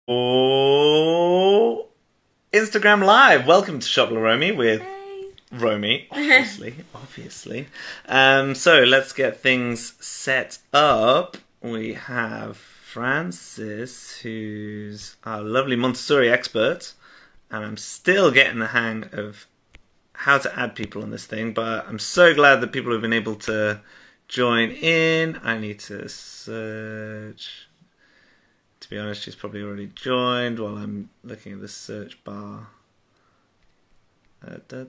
Oh, Instagram Live. Welcome to Shop La Romy with Hey. Romy, obviously. So let's get things set up. We have Francis, who's our lovely Montessori expert, and I'm still getting the hang of how to add people on this thing, but I'm so glad that people have been able to join in. I need to search. To be honest, she's probably already joined while I'm looking at the search bar. There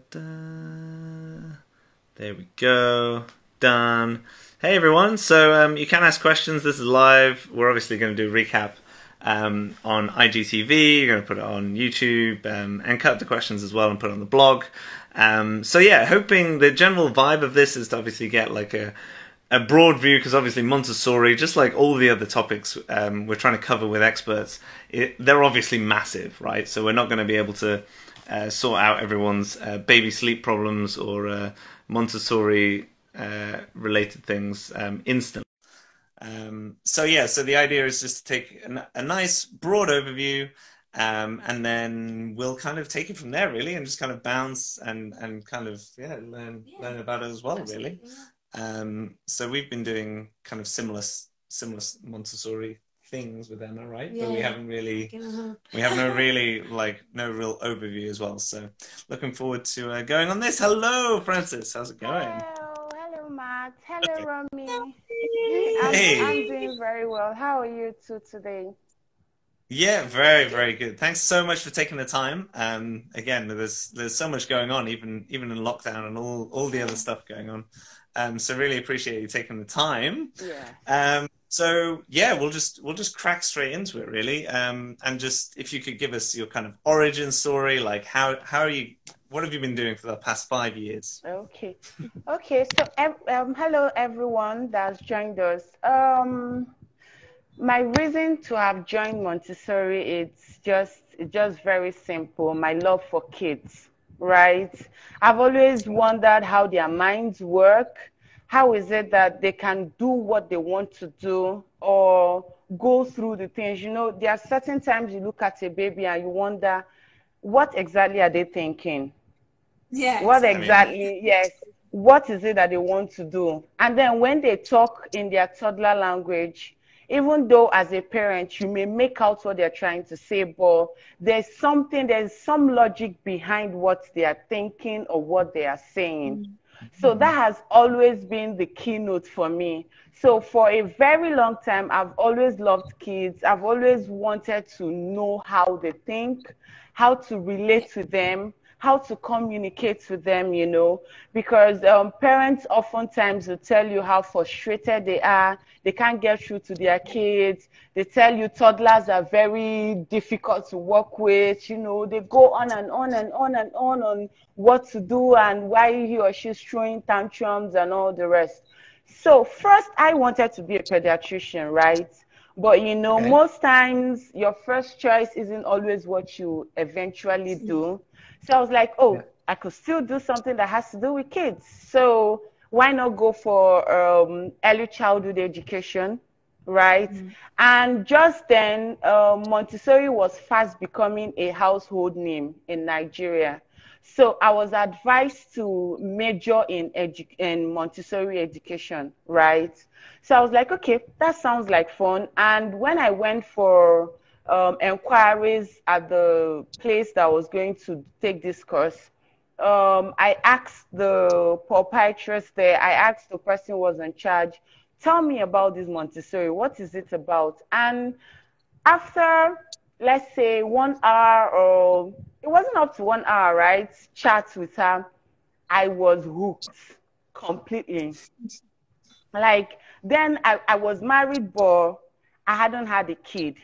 we go. Done. Hey everyone. So you can ask questions. This is live. We're obviously going to do a recap on IGTV. You're going to put it on YouTube and cut the questions as well and put it on the blog. So yeah, hoping the general vibe of this is to obviously get like a broad view, because obviously Montessori, just like all the other topics we're trying to cover with experts, they're obviously massive, right? So we're not going to be able to sort out everyone's baby sleep problems or Montessori related things instantly. So yeah, so the idea is just to take a nice broad overview, and then we'll kind of take it from there, really, and just kind of bounce and kind of learn about it as well, really. So we've been doing kind of similar Montessori things with Emma, right? Yeah. But we haven't really, we have no real overview as well. So looking forward to going on this. Hello, Francis. How's it going? Hello, Matt. Hello, Romy. Hey. I'm doing very well. How are you two today? Yeah, very, very good. Thanks so much for taking the time. Again, there's so much going on, even in lockdown and all the other stuff going on. So really appreciate you taking the time. Yeah. So yeah, we'll just crack straight into it, really. And just if you could give us your kind of origin story, like what have you been doing for the past 5 years? Okay. Okay. So, hello everyone that's joined us. My reason to have joined Montessori, it's just very simple. My love for kids, right? I've always wondered how their minds work. How is it that they can do what they want to do or go through the things? You know, there are certain times you look at a baby and you wonder, what exactly are they thinking? Yeah, What exactly. yes, what is it that they want to do? And then when they talk in their toddler language, even though as a parent you may make out what they're trying to say, but there's some logic behind what they are thinking or what they are saying. So that has always been the keynote for me. So for a very long time, I've always loved kids. I've always wanted to know how they think, how to relate to them, how to communicate with them, you know, because parents oftentimes will tell you how frustrated they are. They can't get through to their kids. They tell you toddlers are very difficult to work with. You know, they go on and on and on and on what to do and why he or she's throwing tantrums and all the rest. So first, I wanted to be a pediatrician, right? But you know, Okay. most times your first choice isn't always what you eventually do. So I was like, Yeah. oh, I could still do something that has to do with kids. So why not go for early childhood education, right? And just then, Montessori was fast becoming a household name in Nigeria. So I was advised to major in Montessori education, right? So I was like, okay, that sounds like fun. And when I went for enquiries at the place that I was going to take this course, I asked the proprietress there, I asked the person who was in charge, tell me about this Montessori. What is it about? And after, let's say, 1 hour, or it wasn't up to 1 hour, right? Chat with her, I was hooked completely. Like, then I was married, but I hadn't had a kid,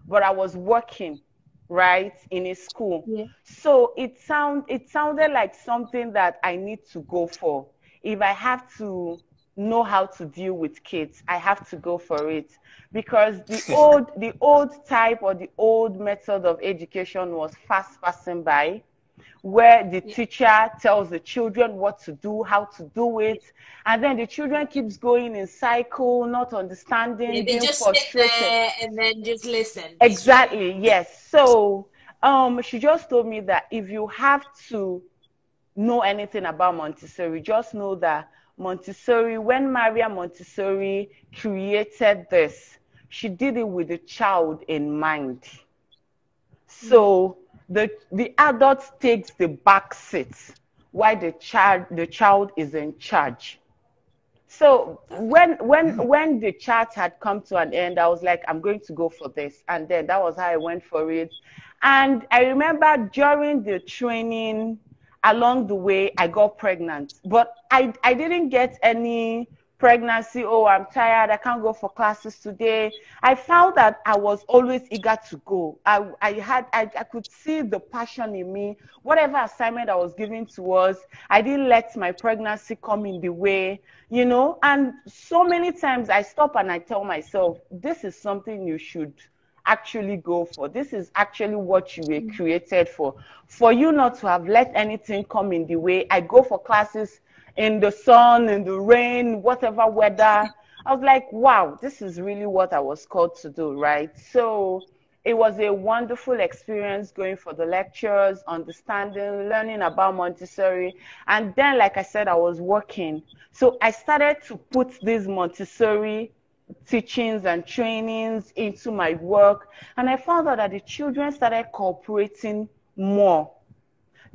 but I was working, right, in a school. Yeah. So it sounded like something that I need to go for. If I have to know how to deal with kids, I have to go for it. Because the old type or the old method of education was fast passing by. where the teacher tells the children what to do, how to do it, and then the children keeps going in cycle, not understanding, they being just frustrated. sit there and then just listen. Exactly, yes. So she just told me that if you have to know anything about Montessori, just know that Montessori, when Maria Montessori created this, she did it with the child in mind. So the adult takes the back seat while the child is in charge. So when the chat had come to an end, I was like, I'm going to go for this. And then that was how I went for it. And I remember during the training, along the way, I got pregnant. But I didn't get any pregnancy. Oh, I'm tired. I can't go for classes today. I found that I was always eager to go. I could see the passion in me. Whatever assignment I was giving to us, I didn't let my pregnancy come in the way, you know. And so many times I stop and I tell myself, this is something you should actually go for. This is actually what you were created for. For you not to have let anything come in the way. I go for classes in the sun, in the rain, whatever weather. I was like, wow, this is really what I was called to do, right? So it was a wonderful experience going for the lectures, understanding, learning about Montessori. And then, like I said, I was working. So I started to put these Montessori teachings and trainings into my work. And I found out that the children started cooperating more.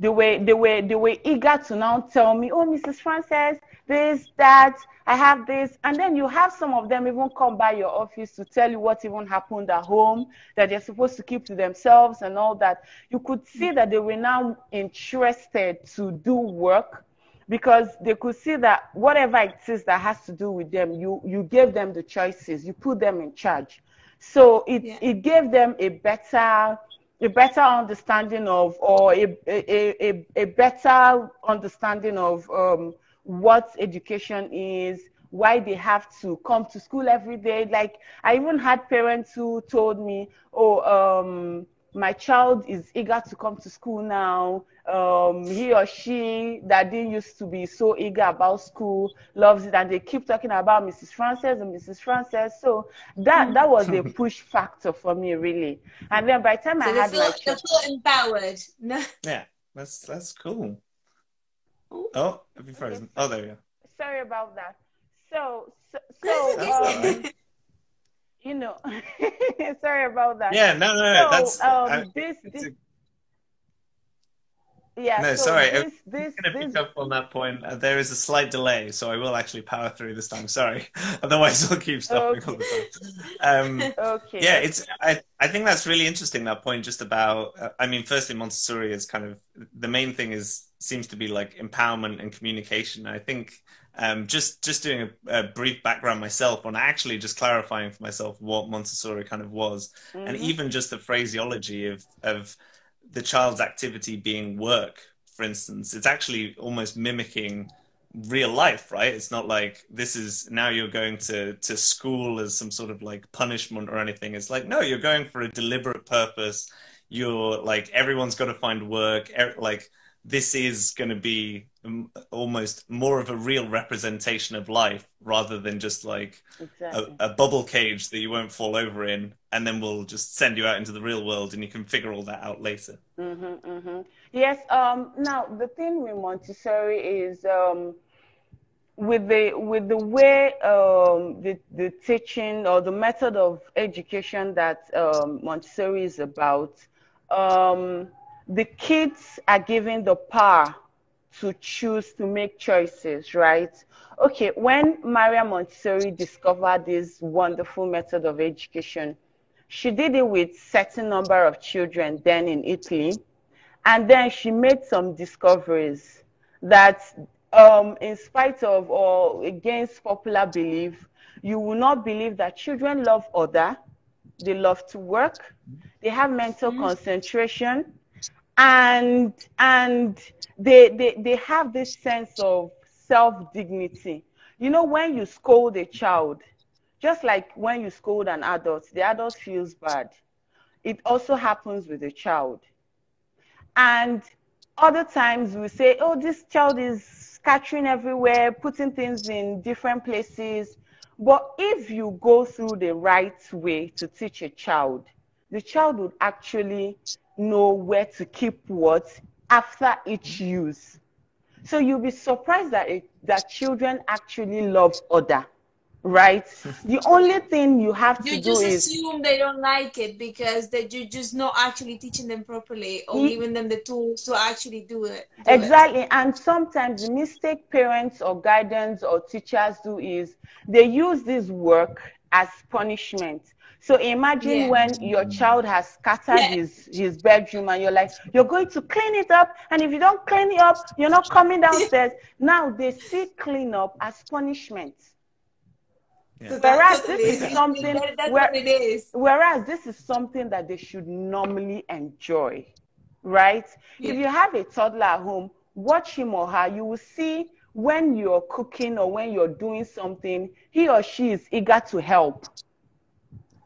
They were eager to now tell me, oh, Mrs. Frances, this, that, I have this. And then you have some of them even come by your office to tell you what even happened at home, that they're supposed to keep to themselves and all that. You could see that they were now interested to do work, because they could see that whatever it is that has to do with them, you gave them the choices, you put them in charge. So it gave them a better understanding of, or a better understanding of what education is, why they have to come to school every day. Like, I even had parents who told me, oh, my child is eager to come to school now. He or she that didn't used to be so eager about school loves it, and they keep talking about Mrs. Frances and Mrs. Frances. So that was a push factor for me, really. And then by the time I had my child, they feel empowered. No. Yeah, that's cool. Oh, have you frozen? Oh, there you go. Sorry about that. So you know, sorry about that. Yeah, no, So yeah. No, so sorry. this I'm going to pick up on that point. There is a slight delay, so I will actually power through this time. Sorry. Otherwise, I'll keep stopping all the time. Okay. Yeah, I think that's really interesting, that point just about, I mean, firstly, Montessori is kind of, the main thing seems to be like empowerment and communication. I think just doing a brief background myself on actually just clarifying for myself what Montessori kind of was, and even just the phraseology of the child's activity being work, for instance. It's actually almost mimicking real life, right? It's not like this is now you're going to school as some sort of like punishment or anything. It's like, no, you're going for a deliberate purpose. You're like, everyone's got to find work. Like, this is going to be almost more of a real representation of life, rather than just like a bubble cage that you won't fall over in, and then we'll just send you out into the real world and you can figure all that out later. Yes. Now the thing with Montessori is with the way the teaching or the method of education that Montessori is about. The kids are given the power to choose, to make choices, right? Okay, when Maria Montessori discovered this wonderful method of education, she did it with certain number of children then in Italy. And then she made some discoveries that in spite of or against popular belief, you will not believe that children love order, they love to work, they have mental concentration, and they have this sense of self-dignity. You know, when you scold a child, just like when you scold an adult, the adult feels bad. It also happens with a child. And Other times we say, oh, this child is scattering everywhere, putting things in different places. But if you go through the right way to teach a child, the child would actually know where to keep what after each use. So you'll be surprised that children actually love order, right? The only thing you have to You do just is assume they don't like it because that you're just not actually teaching them properly or giving them the tools to actually do it. Exactly. And sometimes the mistake parents or guidance or teachers do is they use this work as punishment. So imagine when your child has scattered his bedroom and you're like, you're going to clean it up. And if you don't clean it up, you're not coming downstairs. Now they see clean up as punishment. Yeah. Whereas this is something, that's what it is. Whereas this is something that they should normally enjoy, right? If you have a toddler at home, watch him or her, you will see when you're cooking or when you're doing something, he or she is eager to help.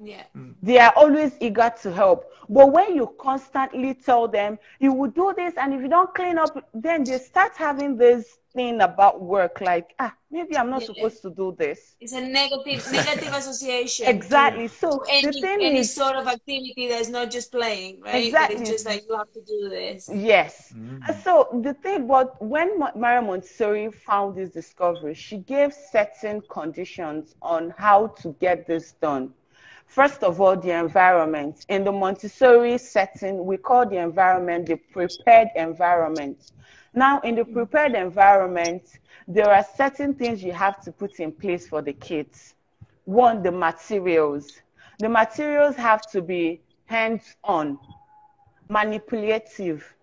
Yeah. They are always eager to help. But when you constantly tell them, you will do this, and if you don't clean up, then they start having this thing about work, like, maybe I'm not supposed to do this. It's a negative association. Exactly. So the thing any is, sort of activity that's not just playing, right? Exactly. But it's just like you have to do this. Yes. So the thing, but when Maria Montessori found this discovery, she gave certain conditions on how to get this done. First of all, the environment. In the Montessori setting, we call the environment the prepared environment. Now, in the prepared environment, there are certain things you have to put in place for the kids. One, the materials. The materials have to be hands-on, manipulative,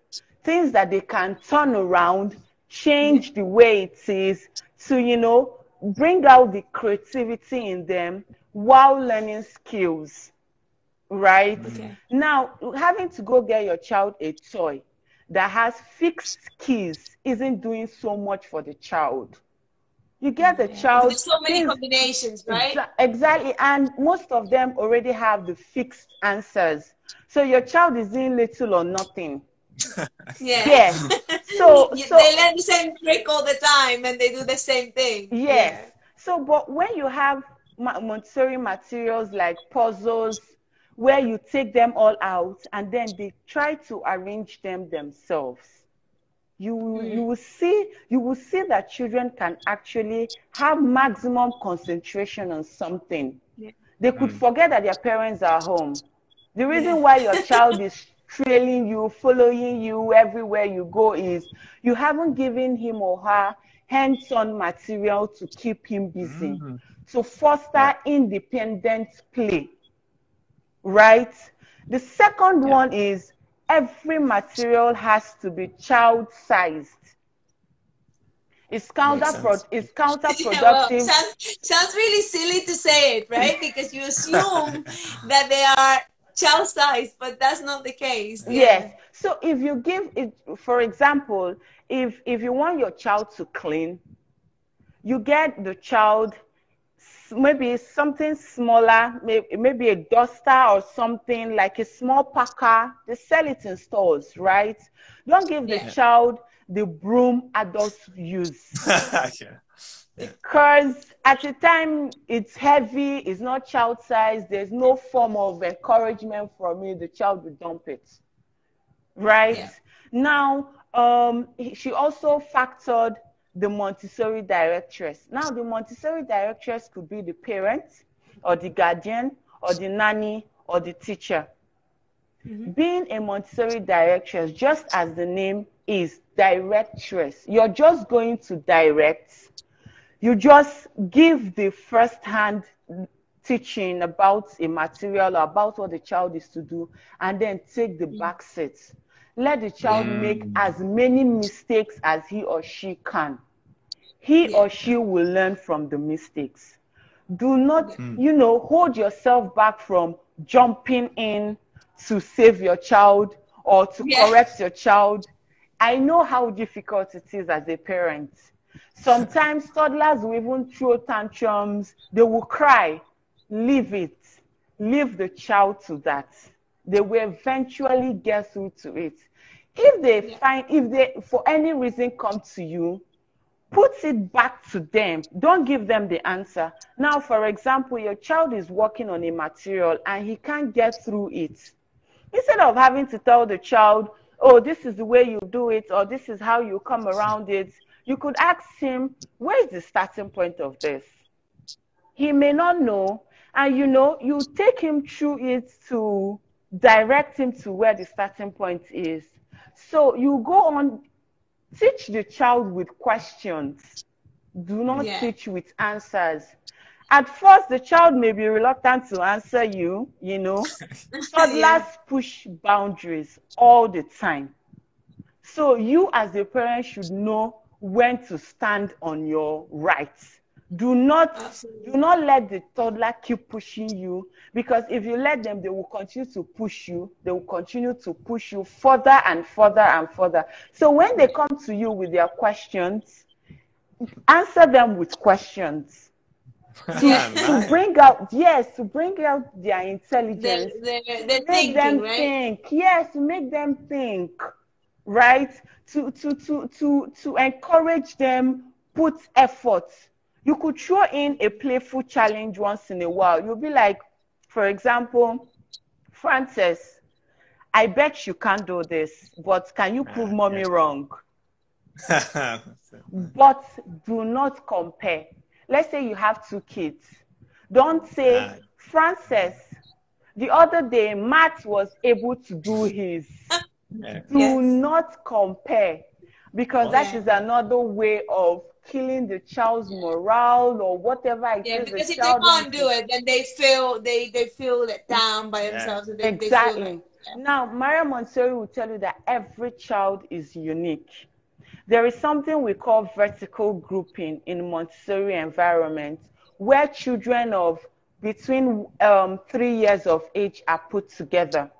things that they can turn around, change the way it is to, bring out the creativity in them while learning skills, right? Now, having to go get your child a toy that has fixed keys isn't doing so much for the child. You get the child. There's so many combinations, right? Exactly. And most of them already have the fixed answers. So your child is doing little or nothing. Yes. So they learn the same trick all the time and they do the same thing. Yes. So, but when you have Montessori materials like puzzles, where you take them all out and then they try to arrange them themselves, you will see that children can actually have maximum concentration on something. They could forget that their parents are home. The reason why your child is trailing you, following you everywhere you go is you haven't given him or her hands-on material to keep him busy, to foster independent play, right? The second one is every material has to be child-sized. It's counterproductive. Well, sounds really silly to say it, right? Because you assume that they are child-sized, but that's not the case. Yes. So if you give it, for example, if you want your child to clean, you get the child maybe something smaller, maybe a duster or something like a small packer. They sell it in stores, right? Don't give the child the broom adults use. Because at the time it's heavy, it's not child size, there's no form of encouragement from you, the child will dump it. Right? Now, she also factored the Montessori Directress. Now, the Montessori Directress could be the parent or the guardian or the nanny or the teacher. Being a Montessori Directress, just as the name is, directress, you're just going to direct. You just give the first-hand teaching about a material or about what the child is to do, and then take the back seat. Let the child make as many mistakes as he or she can. He or she will learn from the mistakes. Do not, hold yourself back from jumping in to save your child or to correct your child. I know how difficult it is as a parent. Sometimes toddlers will even throw tantrums. They will cry. Leave it. Leave the child to that. They will eventually get through to it. If they for any reason come to you, put it back to them. Don't give them the answer. Now, for example, your child is working on a material and he can't get through it. Instead of having to tell the child, oh, this is the way you do it, or this is how you come around it, you could ask him, where is the starting point of this? He may not know, and you take him through it to direct him to where the starting point is. So you go on, teach the child with questions. Do not teach with answers. At first, the child may be reluctant to answer you, Toddlers push boundaries all the time. So you as a parent should know when to stand on your rights. Do not let the toddler keep pushing you, because if you let them, they will continue to push you. They will continue to push you further and further and further. So when they come to you with their questions, answer them with questions. To bring out their intelligence. They're make thinking, them right? think. Yes, make them think, right? To encourage them, put effort. You could throw in a playful challenge once in a while. You'll be like, for example, Frances, I bet you can't do this, but can you prove mommy wrong? But do not compare. Let's say you have 2 kids. Don't say, Frances, the other day, Matt was able to do his. Do not compare, because that is another way of killing the child's morale or whatever it is. Because if they can't do it, then they feel let down by themselves. And exactly. Now, Maria Montessori will tell you that every child is unique. There is something we call vertical grouping in Montessori environment, where children of between 3 years of age are put together.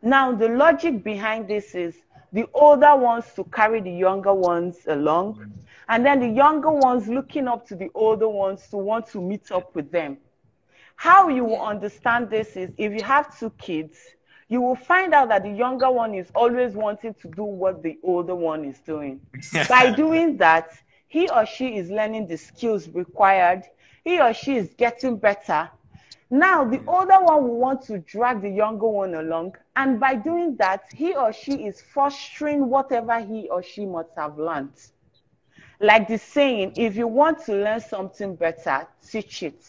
Now, the logic behind this is the older ones to carry the younger ones along, and then the younger ones looking up to the older ones to want to meet up with them. How you will understand this is, if you have 2 kids, you will find out that the younger one is always wanting to do what the older one is doing. By doing that, he or she is learning the skills required. He or she is getting better. Now, the older one will want to drag the younger one along, and by doing that, he or she is fostering whatever he or she must have learned. Like the saying, if you want to learn something better, teach it.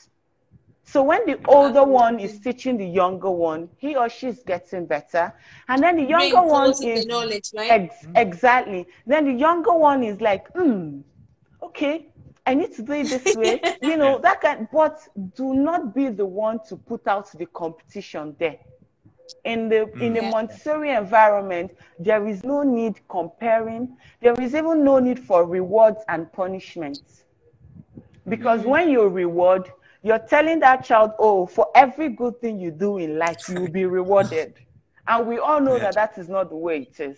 So when the older one is teaching the younger one, he or she is getting better. And then the younger one is the knowledge, right? Exactly. Then the younger one is like, okay, I need to do it this way. That kind, but do not be the one to put out the competition there. In the Montessori environment, there is no need comparing. There is even no need for rewards and punishments. Because when you reward, you're telling that child, oh, for every good thing you do in life, you will be rewarded. And we all know that that is not the way it is.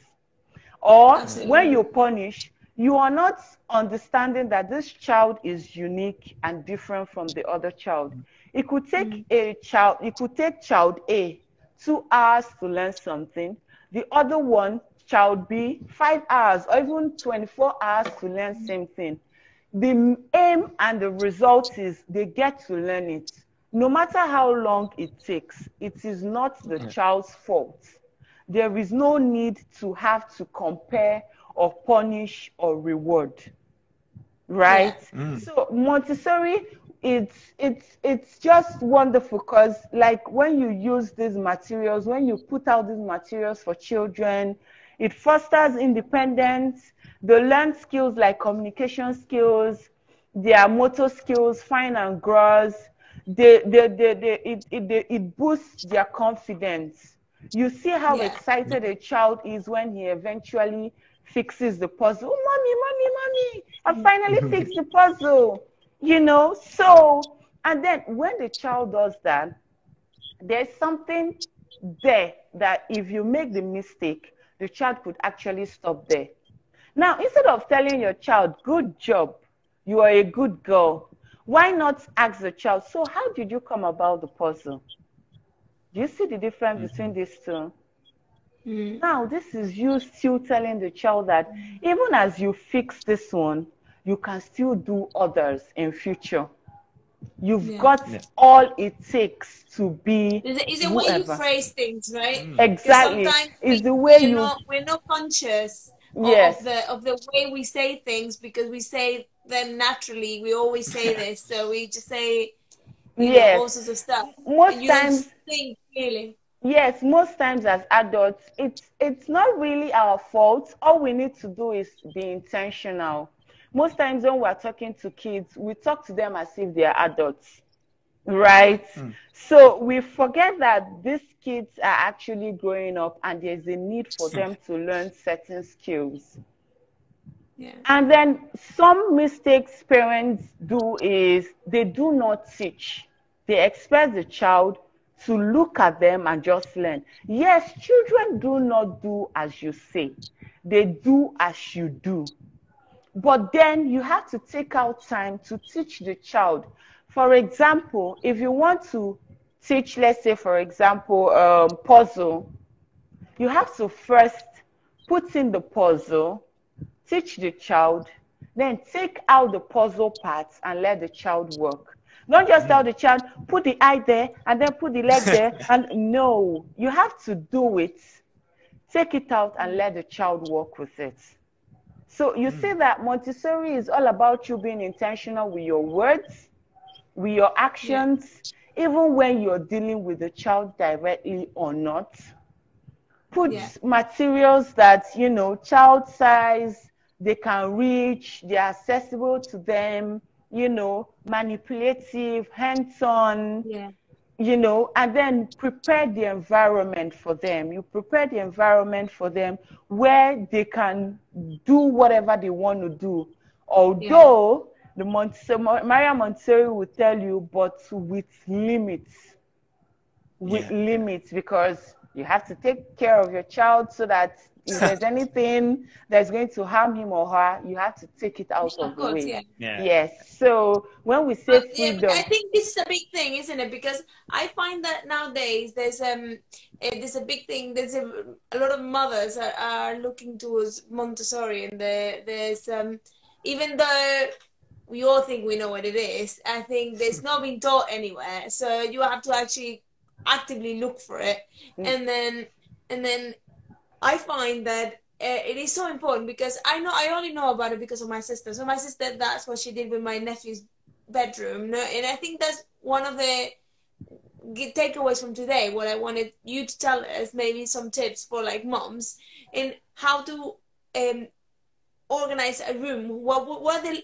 Or when you punish, you are not understanding that this child is unique and different from the other child. It could take child A 2 hours to learn something. The other one, child B, 5 hours or even 24 hours to learn same thing. The aim and the result is they get to learn it. No matter how long it takes, it is not the child's fault. There is no need to have to compare or punish or reward, right? So Montessori, it's just wonderful, because like when you use these materials, when you put out these materials for children, it fosters independence. They learn skills like communication skills, their motor skills, fine and gross. It boosts their confidence. You see how excited a child is when he eventually fixes the puzzle. Oh, mommy, I finally fixed the puzzle. So, and then when the child does that, there's something there that if you make the mistake, the child could actually stop there. Now, instead of telling your child, good job, you are a good girl, why not ask the child, so how did you come about the puzzle? Do you see the difference between these two? Now, this is you still telling the child that even as you fix this one, you can still do others in future. You've got all it takes to be It's the way you whoever. phrase things, right? Exactly. Sometimes It's the way we're not conscious Yes. of the way we say things, because we say them naturally. We always say this, so we just say, you know, all sorts of stuff. Most and you times, don't think clearly. yes, most times as adults, it's not really our fault. All we need to do is be intentional. Most times when we're talking to kids, we talk to them as if they're adults, right? So we forget that these kids are actually growing up and there's a need for them to learn certain skills. Yeah. And then some mistakes parents do is they do not teach. They expect the child to look at them and just learn. Yes, children do not do as you say. They do as you do. But then you have to take out time to teach the child. For example, if you want to teach, let's say, for example, puzzle, you have to first put in the puzzle, teach the child, then take out the puzzle parts and let the child work. Don't just tell the child, put the eye there and then put the leg there. And no, you have to do it, take it out and let the child work with it. So you see that Montessori is all about you being intentional with your words, with your actions, even when you're dealing with the child directly or not. Put materials that, you know, child size, they can reach, they're accessible to them, you know, manipulative, hands-on, you know, and then prepare the environment for them. You prepare the environment for them where they can do whatever they want to do. Although the Maria Montessori will tell you, but with limits. With limits, because you have to take care of your child so that if there's anything that's going to harm him or her, you have to take it out of the way. Yes. So when we say freedom, I think this is a big thing, isn't it? Because I find that nowadays there's a big thing. There's a lot of mothers are looking towards Montessori, and there's even though we all think we know what it is, I think there's not been taught anywhere. So you have to actually actively look for it, and then I find that it is so important, because I only know about it because of my sister. So my sister, that's what she did with my nephew's bedroom. And I think that's one of the takeaways from today. What I wanted you to tell us, maybe some tips for like moms in how to organize a room. What are the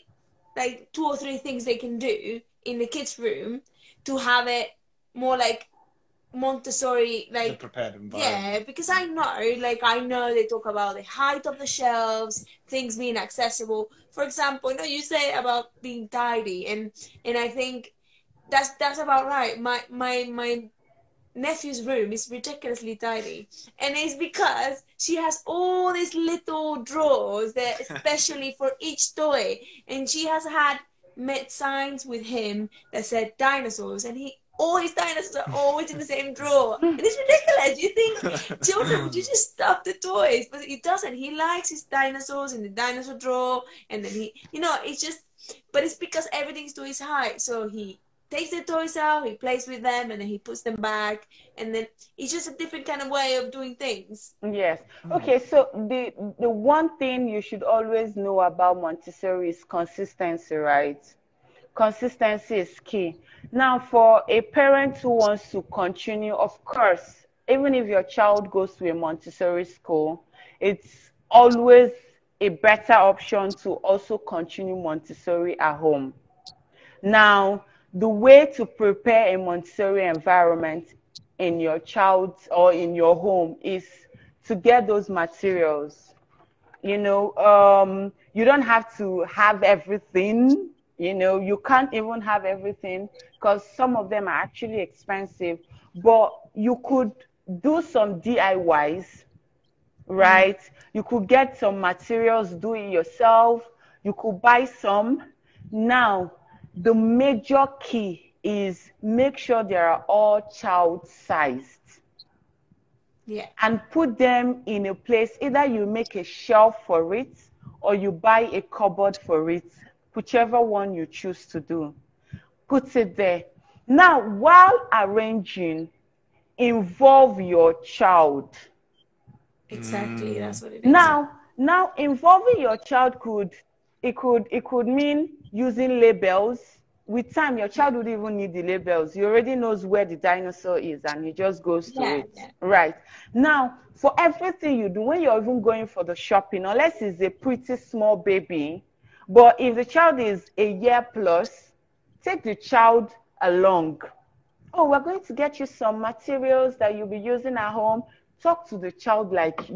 like 2 or 3 things they can do in the kids' room to have it more like Montessori, like the prepared environment. Yeah, because I know they talk about the height of the shelves, things being accessible. For example, you know, you say about being tidy, and I think that's about right. My nephew's room is ridiculously tidy, and it's because she has all these little drawers that especially for each toy, and she has made signs with him that said dinosaurs, and all his dinosaurs are always in the same drawer. And it's ridiculous. You think, children, would you just stuff the toys? But he doesn't. He likes his dinosaurs in the dinosaur drawer. And then it's just, but it's because everything's to his height. So he takes the toys out, he plays with them, and then he puts them back. And then it's just a different kind of way of doing things. Yes. Okay, so the one thing you should always know about Montessori is consistency, right? Consistency is key. Now, for a parent who wants to continue, of course, even if your child goes to a Montessori school, it's always a better option to also continue Montessori at home. Now, the way to prepare a Montessori environment in your child's or in your home is to get those materials. You know, you don't have to have everything. You know, you can't even have everything because some of them are actually expensive, but you could do some DIYs, right? You could get some materials, do it yourself. You could buy some. Now, the major key is make sure they are all child-sized. Yeah. and put them in a place. Either you make a shelf for it or you buy a cupboard for it, whichever one you choose to do. Put it there. Now, while arranging, involve your child. Exactly. That's what it is. Now involving your child could mean using labels. With time, your child would even need the labels. He already knows where the dinosaur is and he just goes to it. Yeah. Right. Now, for everything you do, when you're even going for the shopping, unless it's a pretty small baby, but if the child is a year plus, take the child along. Oh, we're going to get you some materials that you'll be using at home. Talk to the child like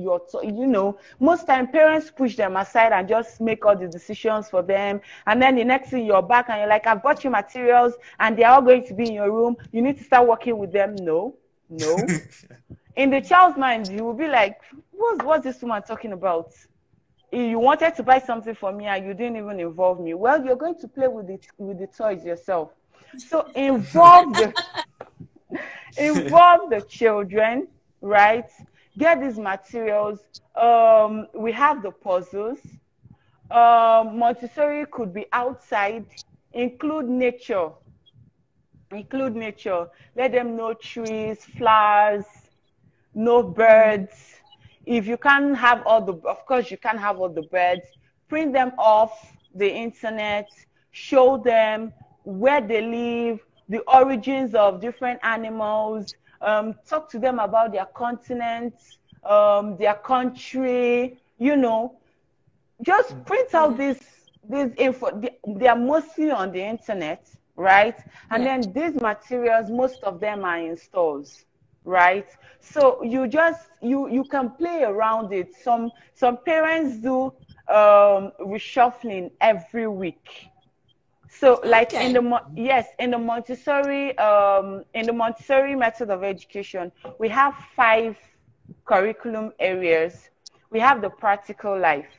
most time parents push them aside and just make all the decisions for them. And then the next thing you're back and you're like, I've bought you materials and they're all going to be in your room. You need to start working with them. No. In the child's mind, you will be like, what's this woman talking about? You wanted to buy something for me and you didn't even involve me. Well, you're going to play with the toys yourself. So involve the children, right? Get these materials. We have the puzzles. Montessori could be outside. Include nature. Let them know trees, flowers, no birds. If you can't have of course you can't have all the birds. Print them off the internet. Show them where they live, the origins of different animals. Talk to them about their continents, their country. Just print out this info. They are mostly on the internet, right? And then these materials, most of them are in stores, right? So you can play around it. Some parents do reshuffling every week. So like in the Montessori method of education, we have 5 curriculum areas. We have the practical life.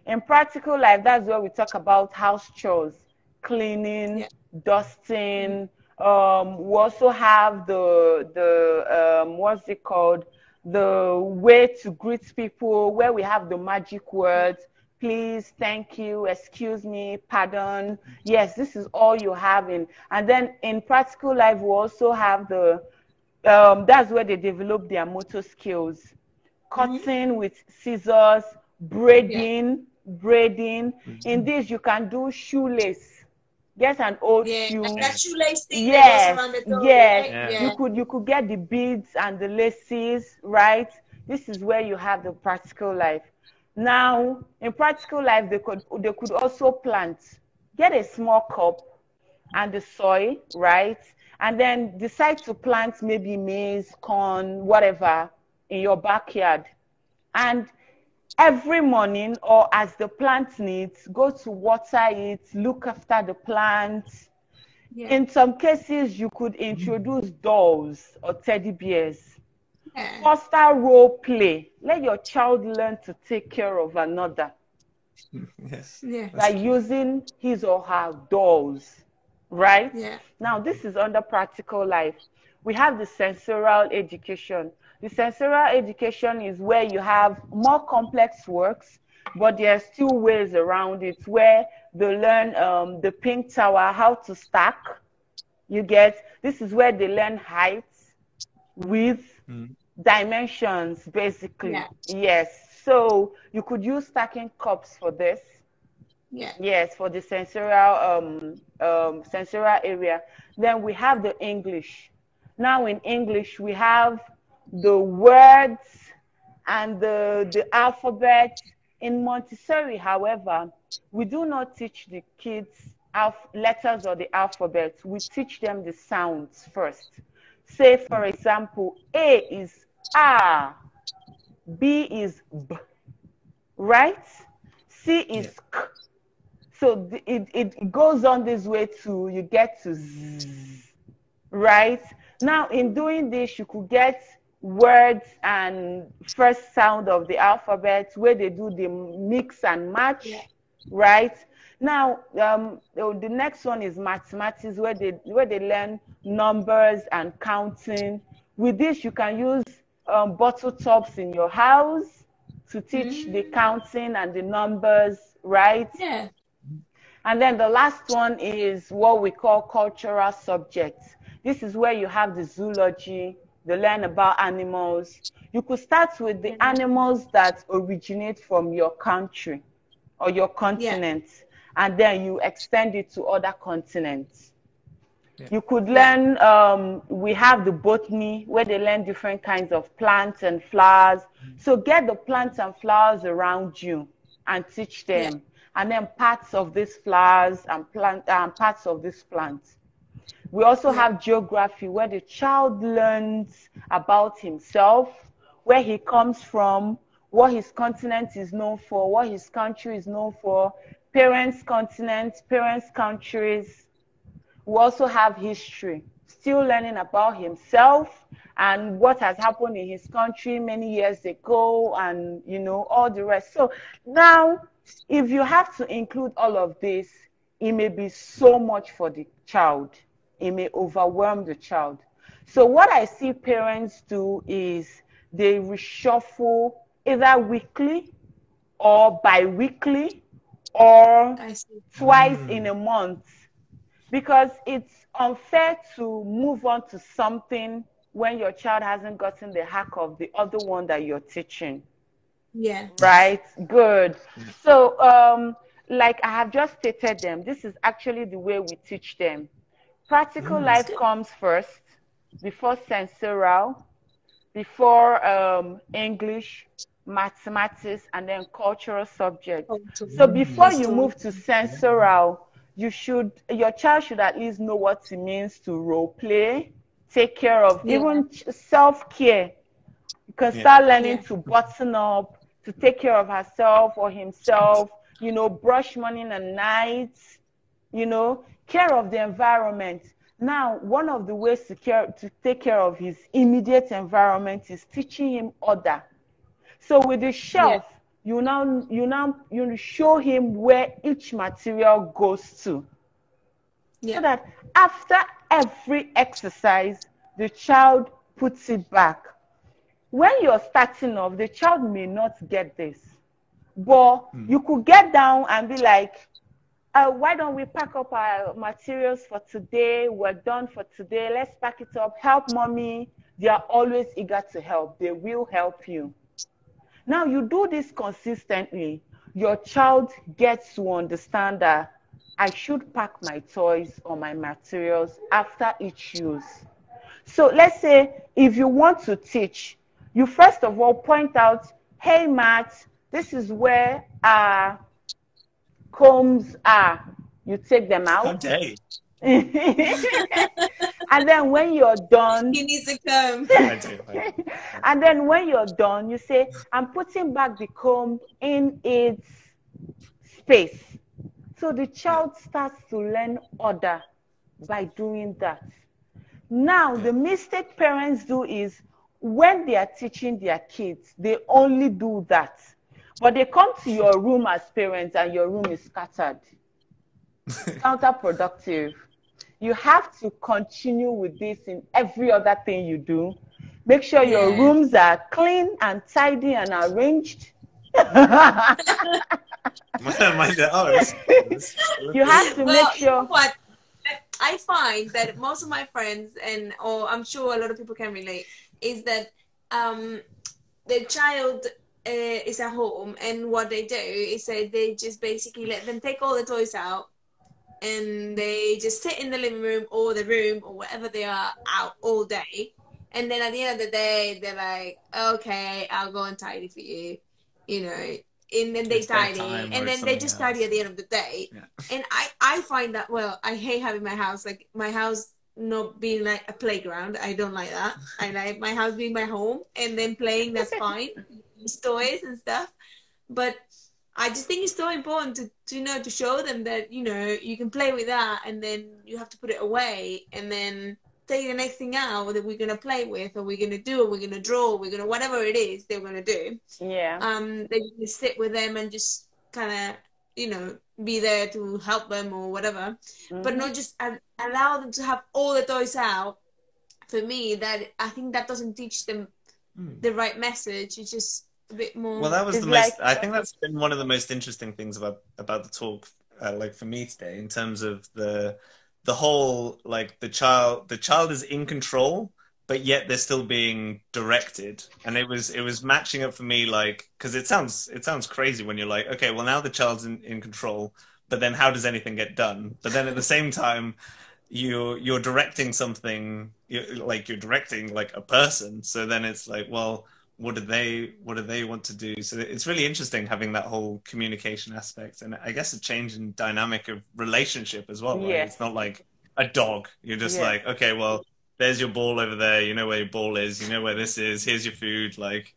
In practical life, that's where we talk about house chores, cleaning, dusting. We also have the what's it called? The way to greet people, where we have the magic words. Please, thank you, excuse me, pardon. Yes, this is all you have in. And then in practical life, we also have that's where they develop their motor skills. Cutting with scissors, braiding. In this, you can do shoelace. Get an old shoe. Like that shoelace thing that goes around the door, right? You could get the beads and the laces, right? This is where you have the practical life. Now, in practical life, they could also plant. Get a small cup and the soil, right? And then decide to plant maybe maize, corn, whatever in your backyard. And every morning or as the plant needs, go to water it, look after the plant. In some cases, you could introduce dolls or teddy bears. Foster role play. Let your child learn to take care of another. By using his or her dolls, right? Now, this is under practical life. We have the sensorial education. The sensorial education is where you have more complex works, but there are still ways around it where they learn the pink tower, how to stack. This is where they learn height, width, dimensions, basically. Yes. So you could use stacking cups for this. Yes, for the sensorial area. Then we have the English. Now in English, we have the words and the alphabet. In Montessori, however, we do not teach the kids letters or the alphabet. We teach them the sounds first. Say, for example, A is A, B is B, right? C is K. So it goes on this way to you get to Z, right? Now, in doing this, you could get words and first sound of the alphabet where they do the mix and match, right? Now, the next one is mathematics, where they learn numbers and counting. With this, you can use bottle tops in your house to teach the counting and the numbers, right? Yeah. And then the last one is what we call cultural subjects. This is where you have the zoology, they learn about animals. You could start with the animals that originate from your country or your continent, and then you extend it to other continents. You could learn, we have the botany where they learn different kinds of plants and flowers. So get the plants and flowers around you and teach them. And then parts of these flowers and parts of this plant. We also have geography where the child learns about himself, where he comes from, what his continent is known for, what his country is known for, parents' continents, parents' countries. We also have history, still learning about himself and what has happened in his country many years ago and, you know, all the rest. So now, if you have to include all of this, it may be so much for the child. It may overwhelm the child. So what I see parents do is they reshuffle either weekly or bi-weekly or twice in a month, because it's unfair to move on to something when your child hasn't gotten the hack of the other one that you're teaching. Yeah. Right? Good. So, like I have just stated them, this is actually the way we teach them. Practical life comes first, before sensorial, before English, mathematics, and then cultural subjects. So before you move to sensorial, your child should at least know what it means to role play, take care of, even self-care. You can start learning to button up, to take care of herself or himself, you know, brush morning and night, you know, care of the environment. Now, one of the ways to take care of his immediate environment is teaching him order. So with the shelf, you show him where each material goes to. So that after every exercise, the child puts it back. When you're starting off, the child may not get this, but you could get down and be like, why don't we pack up our materials for today? We're done for today. Let's pack it up. Help mommy. They are always eager to help. They will help you. Now, you do this consistently, your child gets to understand that I should pack my toys or my materials after each use. So let's say if you want to teach, you first of all point out, hey, Matt, this is where our combs are. You take them out. Okay. And then when you're done, He needs to come. And then when you're done, you say, I'm putting back the comb in its space. So the child starts to learn order by doing that. Now, the mistake parents do is when they are teaching their kids, they only do that. But they come to your room as parents and your room is scattered. Counterproductive. You have to continue with this in every other thing you do. Make sure your rooms are clean and tidy and arranged. You have to make sure. You know what? I find that most of my friends, or I'm sure a lot of people can relate, is that the child is at home, and what they do is that they just basically let them take all the toys out, and they just sit in the living room or the room or wherever they are out all day. And then at the end of the day, they're like, okay, I'll go and tidy for you, you know. And then they tidy, and then they just tidy at the end of the day. And I find that, well, I hate having my house, like my house not being like a playground. I don't like that. I like my house being my home, and then playing, that's fine, toys and stuff. But I just think it's so important to you know, to show them that, you know, you can play with that, and then you have to put it away, and then take the next thing out that we're going to play with, or we're going to do, or we're going to draw, or we're going to, whatever it is they're going to do. They just sit with them and just kind of, you know, be there to help them or whatever, but not just allow them to have all the toys out. For me, that I think that doesn't teach them the right message. It's just a bit more. Well, that was It's the most. like, I think that's been one of the most interesting things about the talk, like for me today, in terms of the whole like the child is in control, but yet they're still being directed, and it was matching up for me, like, because it sounds crazy when you're like, okay, well now the child's in control, but then how does anything get done? But then at the same time, you're directing something, you're directing like a person, so then it's like, well, what do they want to do? So it's really interesting having that whole communication aspect, and I guess a change in dynamic of relationship as well, right? yes, It's not like a dog. You're just yes, like, okay, well, there's your ball over there, you know where your ball is, you know where this is, here's your food. Like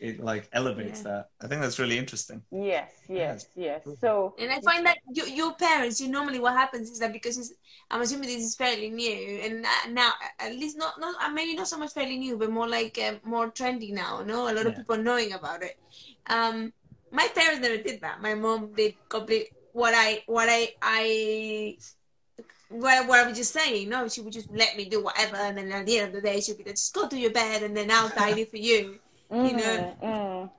it like elevates that. I think that's really interesting. yes, Yeah, yes, yes. So, And I find that your parents, normally what happens is that because I'm assuming this is fairly new, and now at least not maybe not so much fairly new, but more like more trendy now. No, a lot of yeah, people knowing about it. My parents never did that. My mom did complete what I was just saying. No, she would just let me do whatever, and then at the end of the day, she'd be like, just go to your bed, and then I'll tidy for you. You know,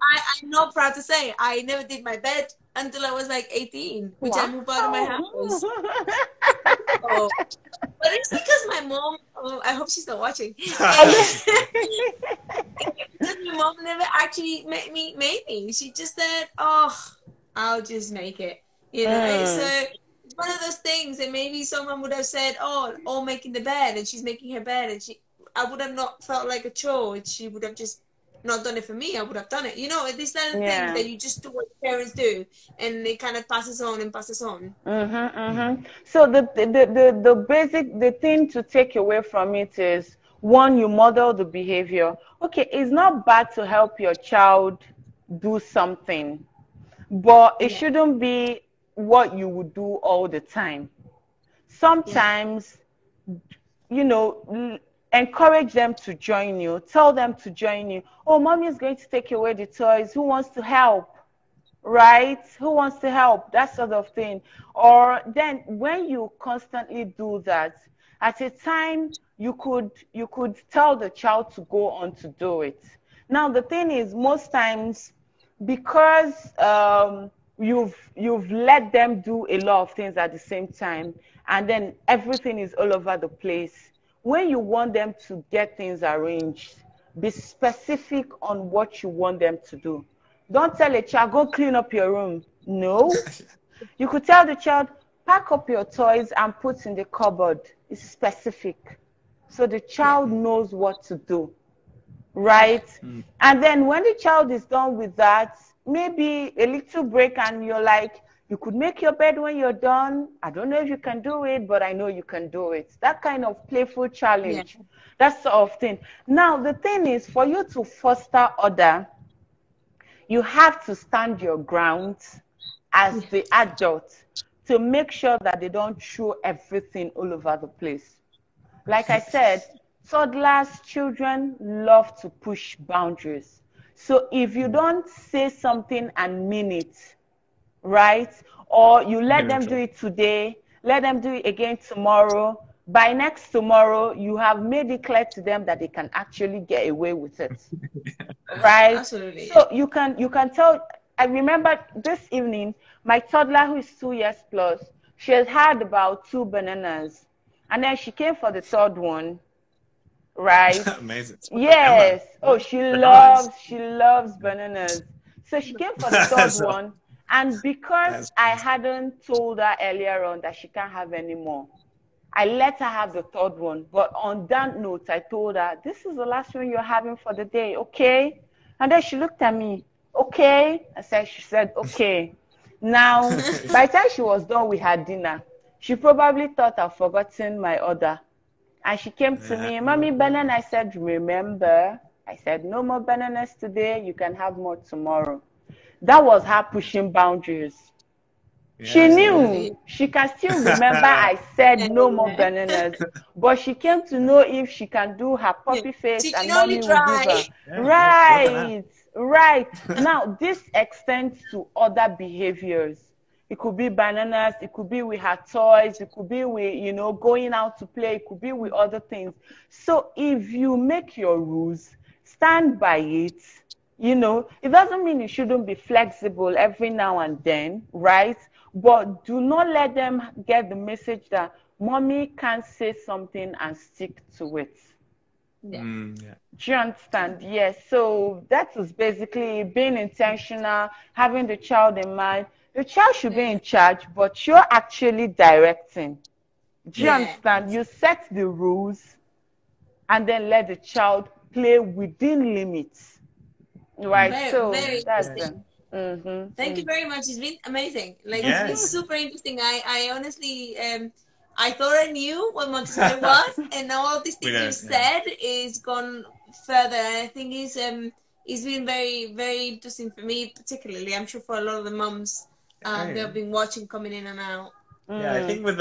I'm not proud to say I never did my bed until I was like 18, which I moved out of my house. Oh, but it's because my mom, I hope she's not watching. Because my mom never actually made me. She just said, oh, I'll just make it. You know, so it's one of those things that maybe someone would have said, oh, making the bed, and she's making her bed, and I would have not felt like a chore, and she would have just not done it for me. I would have done it. You know, these kind of things that you just do what parents do, and it kind of passes on and passes on. So the basic, the thing to take away from it is, one, you model the behavior. Okay, it's not bad to help your child do something, but it shouldn't be what you would do all the time. Sometimes, encourage them to join you. Tell them to join you. Oh, mommy is going to take away the toys. Who wants to help? Right? Who wants to help? That sort of thing. Or then when you constantly do that, at a time you could tell the child to go on to do it. Now the thing is, most times, because you've let them do a lot of things at the same time, and then everything is all over the place. When you want them to get things arranged, be specific on what you want them to do. Don't tell a child, go clean up your room. No. You could tell the child, pack up your toys and put in the cupboard. It's specific. So the child knows what to do. Right? And then when the child is done with that, maybe a little break, and you're like, you could make your bed when you're done. I don't know if you can do it, but I know you can do it. That kind of playful challenge. That sort of thing. Now, the thing is, for you to foster order, you have to stand your ground as the adult to make sure that they don't throw everything all over the place. Like I said, toddlers, children love to push boundaries. So if you don't say something and mean it, right? Or you let them do it today, let them do it again tomorrow. By next tomorrow, you have made it clear to them that they can actually get away with it. Right? Absolutely. So you can tell. I remember this evening, my toddler, who is 2 years plus, she has had about 2 bananas. And then she came for the third one. Right? Amazing. Yes. Oh, she loves bananas. So she came for the third one. And because I hadn't told her earlier on that she can't have any more, I let her have the third one. But on that note, I told her, this is the last one you're having for the day, okay? And then she looked at me, okay? She said, okay. Now, by the time she was done with her dinner, she probably thought I'd forgotten my order. And she came to me, Mommy, banana. I said, remember, I said, no more bananas today. You can have more tomorrow. That was her pushing boundaries. She knew. She can still remember I said no more bananas. But she came to know if she can do her puppy face she and can mommy only will give her. Right. Now, this extends to other behaviors. It could be bananas. It could be with her toys. It could be with, you know, going out to play. It could be with other things. So if you make your rules, stand by it. You know, it doesn't mean you shouldn't be flexible every now and then, right? But do not let them get the message that mommy can't say something and stick to it. Yeah. Yeah. Do you understand? Yes. So that is basically being intentional, having the child in mind. The child should be in charge, but you're actually directing. Do you understand? You set the rules and then let the child play within limits. Right. Very that's interesting. it. Thank you very much. It's been amazing. Like it's been super interesting. I honestly I thought I knew what Montessori was, and now all these things you've said is gone further. I think it's been very, very interesting for me, particularly. I'm sure for a lot of the mums that have been watching, coming in and out. Yeah, I think with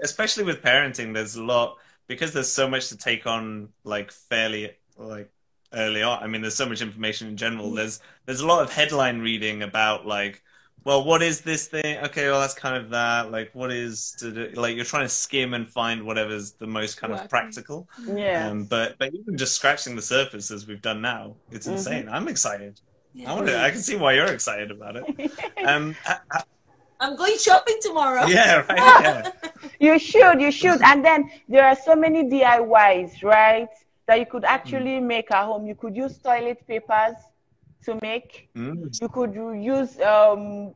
especially with parenting, there's a lot, because there's so much to take on, like fairly like early on. I mean, there's so much information in general. There's a lot of headline reading about, like, well, what is this thing? Okay, well, that's kind of that. Like, what is like, you're trying to skim and find whatever's the most kind of practical. Yeah. But even just scratching the surface as we've done now, it's insane. I'm excited. Yeah. I can see why you're excited about it. I'm going shopping tomorrow. Yeah, right. Yeah. You should. And then there are so many DIYs, right, that you could actually make at home. You could use toilet papers to make. You could use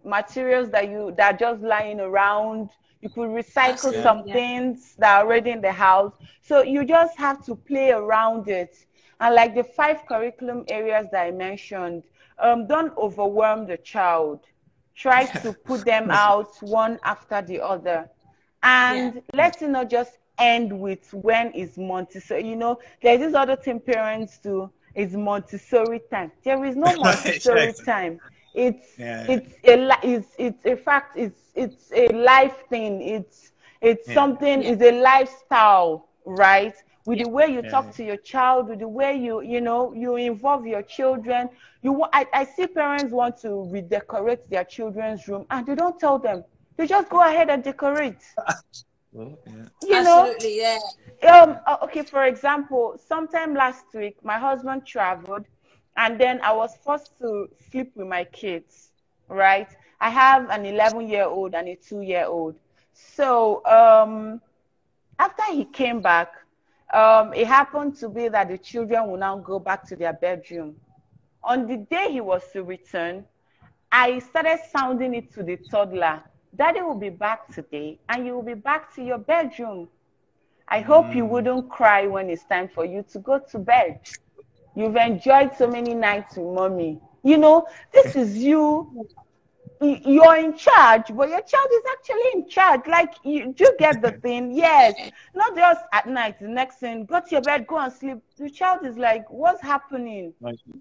materials that are just lying around. You could recycle some things that are already in the house. So you just have to play around it. And like the 5 curriculum areas that I mentioned, don't overwhelm the child. Try to put them out one after the other. And let's not just end with when is Montessori. You know, there's this other thing parents do, is Montessori time. There is no Montessori time. It's a fact. It's a life thing. It's something. It's a lifestyle, right? With the way you talk to your child, with the way you involve your children. I see parents want to redecorate their children's room and they don't tell them. They just go ahead and decorate. Well, Absolutely, Okay, for example, sometime last week, my husband traveled and then I was forced to sleep with my kids, right? I have an 11-year-old and a 2-year-old. So after he came back, it happened to be that the children will now go back to their bedroom. On the day he was to return, I started sounding it to the toddler. Daddy will be back today and you will be back to your bedroom. I hope you wouldn't cry when it's time for you to go to bed. You've enjoyed so many nights with mommy. You know, this is you. You're in charge, but your child is actually in charge. Like, you do get the thing? Yes. Not just at night, the next thing, go to your bed, go and sleep. The child is like, what's happening?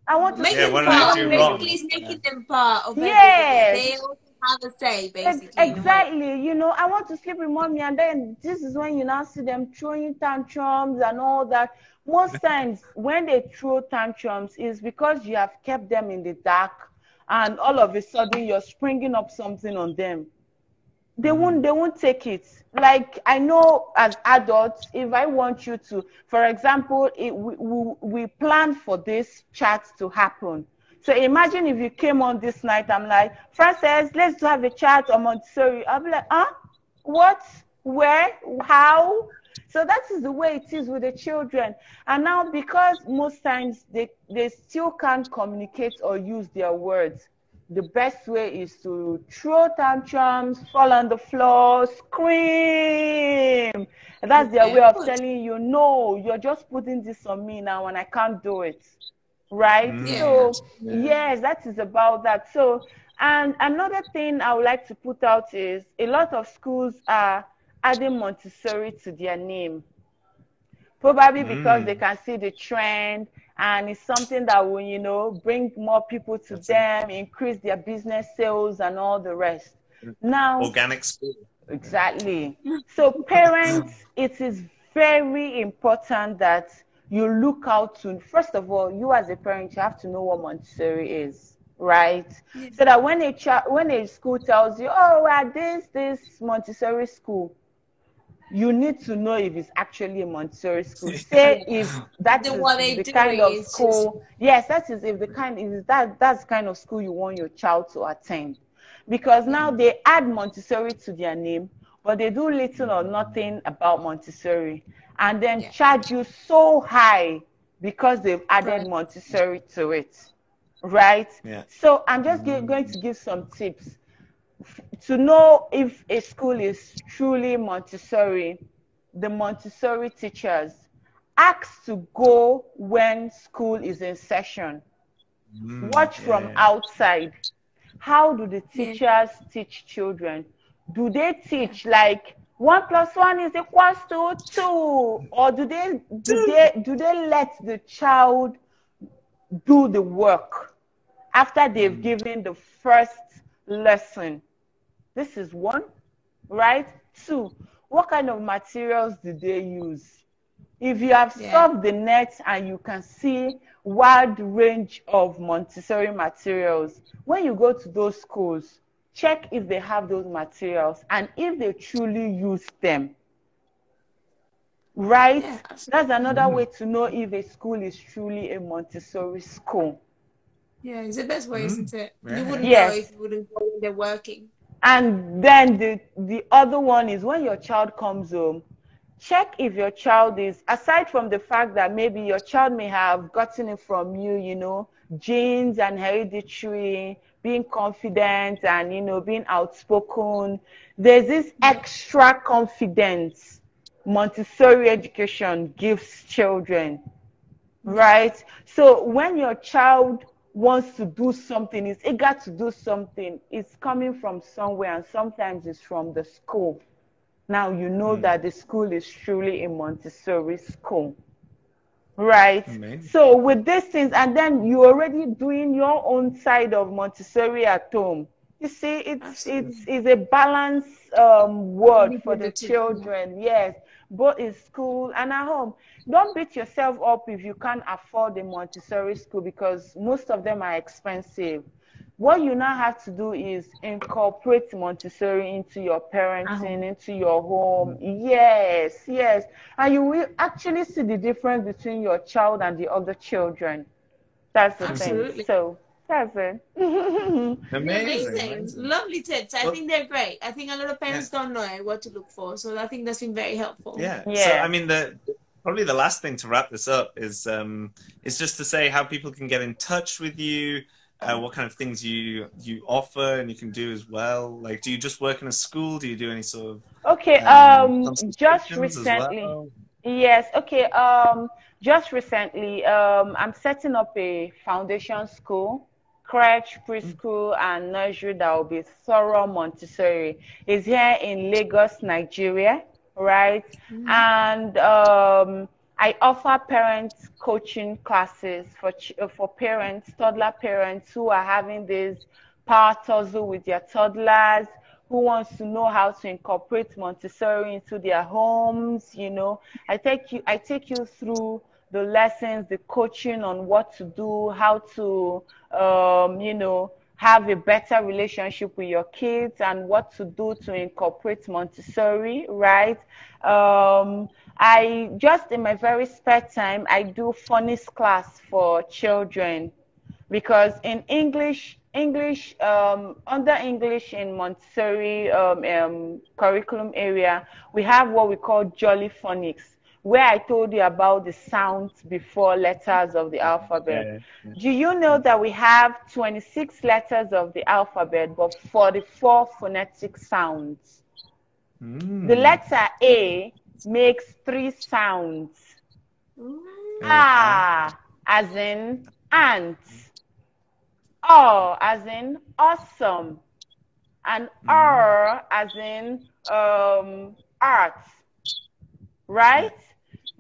I want to make sleep. basically, it's making them part of everything. They also have a say, basically. Exactly. You know, I want to sleep with mommy, and then this is when you now see them throwing tantrums and all that. Most times, when they throw tantrums, is because you have kept them in the dark, and all of a sudden you're springing up something on them. They won't take it. Like, I know as adults, if I want you to, for example, we planned for this chat to happen. So imagine if you came on this night, I'm like, Frances, let's have a chat on Montessori. I'll be like, what, where, how? So that is the way it is with the children. And now, because most times they still can't communicate or use their words, the best way is to throw tantrums, fall on the floor, scream. And that's their way of telling you, no, you're just putting this on me now and I can't do it. Right? So, yes, that is about that. So, and another thing I would like to put out is a lot of schools are adding Montessori to their name, probably because they can see the trend and it's something that will, you know, bring more people to them, increase their business sales and all the rest. Now, organic school. Exactly. So parents, it is very important that you look out to, first of all, you as a parent, you have to know what Montessori is. right? Yeah. So that when a school tells you, oh, we're at this Montessori school, you need to know if it's actually a Montessori school. Say if that Then is what they the doing kind of is just school, yes, that is if the kind is that's the kind of school you want your child to attend. Because now they add Montessori to their name, but they do little or nothing about Montessori, and then charge you so high because they've added Montessori to it, right? Yeah. So I'm just going to give some tips to know if a school is truly Montessori. The Montessori teachers ask to go when school is in session. Watch from outside. How do the teachers teach children? Do they teach like 1 + 1 is equals to 2, or do they let the child do the work after they've given the first lesson? This is one, right? 2, what kind of materials do they use? If you have surfed the net and you can see wide range of Montessori materials, when you go to those schools, check if they have those materials and if they truly use them, right? Yeah, That's another way to know if a school is truly a Montessori school. Yeah, it's the best way, isn't it? You wouldn't know Yes. if you wouldn't go when they're working. And then the other one is when your child comes home, check if your child is, aside from the fact that maybe your child may have gotten it from you, you know, genes and hereditary, being confident and, you know, being outspoken. There's this extra confidence Montessori education gives children, right? So when your child wants to do something, is eager to do something, it's coming from somewhere, and sometimes it's from the school. Now you know that the school is truly a Montessori school, right? Amazing. So with these things, and then you're already doing your own side of Montessori at home. You see, it's a balanced word for the children, yes, both in school and at home. Don't beat yourself up if you can't afford a Montessori school, because most of them are expensive. What you now have to do is incorporate Montessori into your parenting, into your home. Yes, yes. And you will actually see the difference between your child and the other children. That's the thing. So that's it. Amazing. Lovely tips. I think they're great. I think a lot of parents don't know what to look for. So I think that's been very helpful. Yeah. So I mean, probably the last thing to wrap this up is just to say how people can get in touch with you. What kind of things you offer and you can do as well? Like, do you just work in a school? Do you do any sort of just recently? Yes. Okay. Just recently, I'm setting up a foundation school, crèche, preschool, and nursery that will be thorough Montessori. It's here in Lagos, Nigeria, right? And I offer parent coaching classes for parents, toddler parents who are having this power tussle with their toddlers, who wants to know how to incorporate Montessori into their homes. You know, I take you through the lessons, the coaching on what to do, how to, you know, have a better relationship with your kids and what to do to incorporate Montessori, right? I just, in my very spare time, I do phonics class for children, because in English, under English in Montessori curriculum area, we have what we call Jolly Phonics, where I told you about the sounds before letters of the alphabet. Do you know that we have 26 letters of the alphabet, but 44 phonetic sounds? The letter A makes 3 sounds. Ah, as in ant. O as in awesome. And R as in art. Right?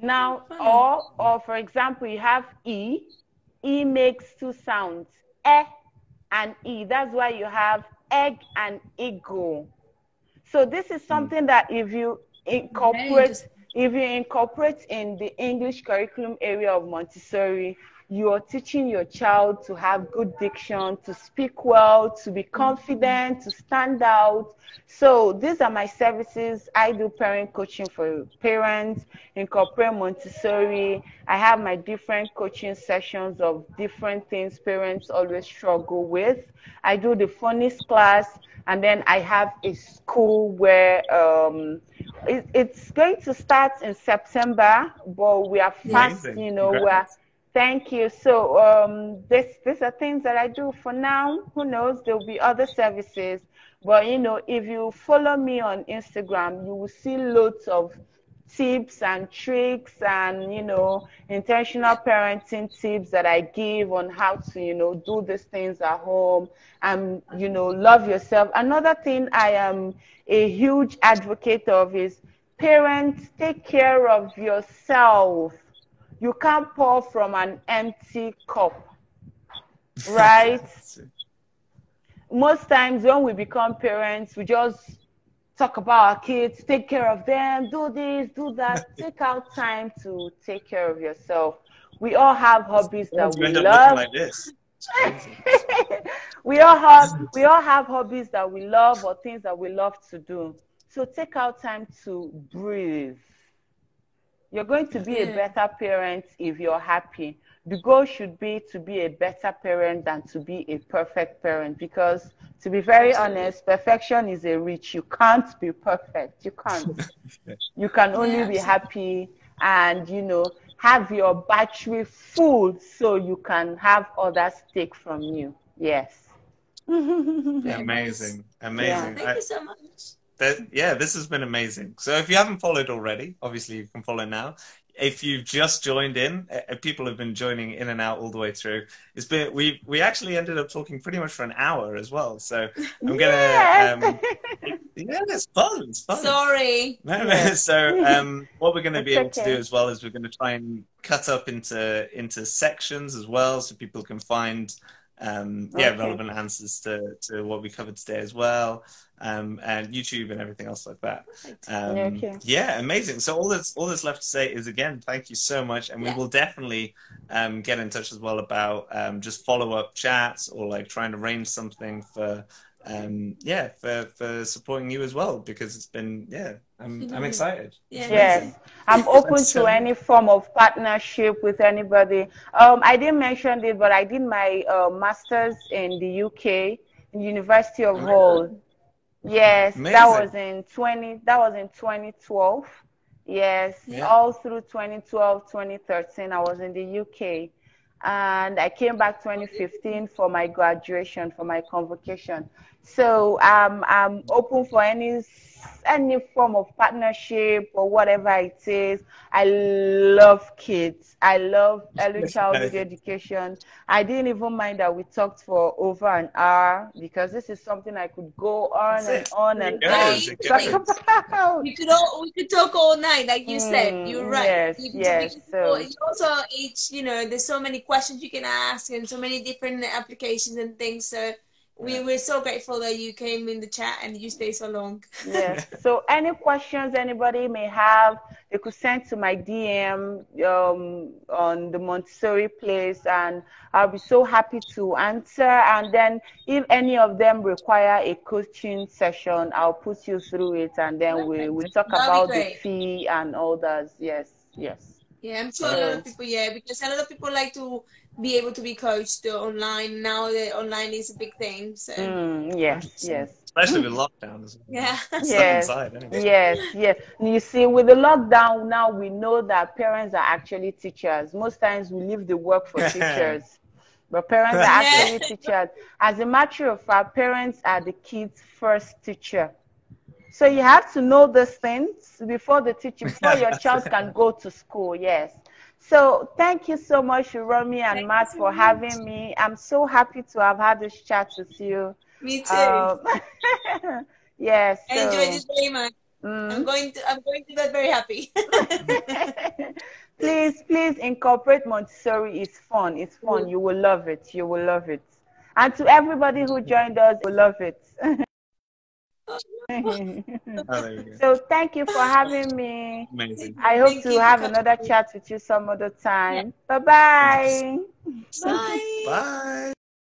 Now, or for example, you have E. E makes 2 sounds. E and E. That's why you have egg and eagle. So this is something that if you incorporate in the English curriculum area of Montessori, you're teaching your child to have good diction, to speak well, to be confident, to stand out. So these are my services. I do parent coaching for parents, incorporate Montessori. I have my different coaching sessions of different things parents always struggle with. I do the Phonics class, and then I have a school where it's going to start in September, but we are fast, Amazing. you know, Congrats. thank you. So these are things that I do for now. Who knows? There'll be other services. But you know, if you follow me on Instagram, you will see loads of tips and tricks and, you know, intentional parenting tips that I give on how to, you know, do these things at home and, you know, love yourself. Another thing I am a huge advocate of is parents, take care of yourself. You can't pour from an empty cup, right? Most times when we become parents, we just talk about our kids, take care of them, do this, do that. Take out time to take care of yourself. We all have hobbies that we end up looking love. like this. we all have hobbies that we love or things that we love to do. So take out time to breathe. You're going to be a better parent if you're happy. The goal should be to be a better parent than to be a perfect parent, because to be very honest, perfection is a reach. You can't be perfect. You can't. You can only be happy and, you know, have your battery full so you can have others take from you. Yes. Amazing. Amazing. Thank you so much. This has been amazing. So if you haven't followed already, obviously you can follow now. If you've just joined in, people have been joining in and out all the way through. It's been we actually ended up talking pretty much for an hour as well. So I'm gonna it's fun. It's fun. Sorry. No. So what we're going to be able to do as well is we're going to try and cut up into sections as well, so people can find relevant answers to what we covered today as well, and YouTube and everything else like that. Yeah, amazing. So all that's left to say is, again, thank you so much, and we will definitely get in touch as well about just follow-up chats or like trying to arrange something for supporting you as well, because it's been I'm excited. Yes, I'm open to any form of partnership with anybody. I didn't mention it, but I did my master's in the UK, in University of Hull. Yes, amazing. That was in 2012. Yes, all through 2012, 2013, I was in the UK. And I came back 2015 for my graduation, for my convocation. So I'm open for any form of partnership or whatever it is. I love kids. I love early childhood education. I didn't even mind that we talked for over an hour, because this is something I could go on and on and on. We could talk all night, like you said. You're right. Yes. So also, there's so many questions you can ask and so many different applications and things. So we're so grateful that you came in the chat and you stayed so long. Yes. So any questions anybody may have, they could send to my DM on the Montessori place, and I'll be so happy to answer. And then if any of them require a coaching session, I'll put you through it, and then we'll talk about the fee and all that. Yes. Yeah, I'm sure a lot of people, because a lot of people like to be able to be coached online. Now the online is a big thing. So yes. Especially with lockdown as well. Yeah. Inside, anyway. Yes. You see, with the lockdown now, we know that parents are actually teachers. Most times we leave the work for teachers, but parents are actually teachers. As a matter of fact, parents are the kids' first teacher. So you have to know those things before your child can go to school. Yes. So thank you so much, Romy and Matt, for having me. I'm so happy to have had this chat with you. Me too. Yes. I enjoyed this very much. I'm going to bed very happy. Please incorporate Montessori. It's fun. You will love it. And to everybody who joined us, you will love it. Oh, there you go. So thank you for having me. Amazing. I hope Thank to you for have coming. another chat with you some other time. Yeah. Bye-bye. Bye. Bye.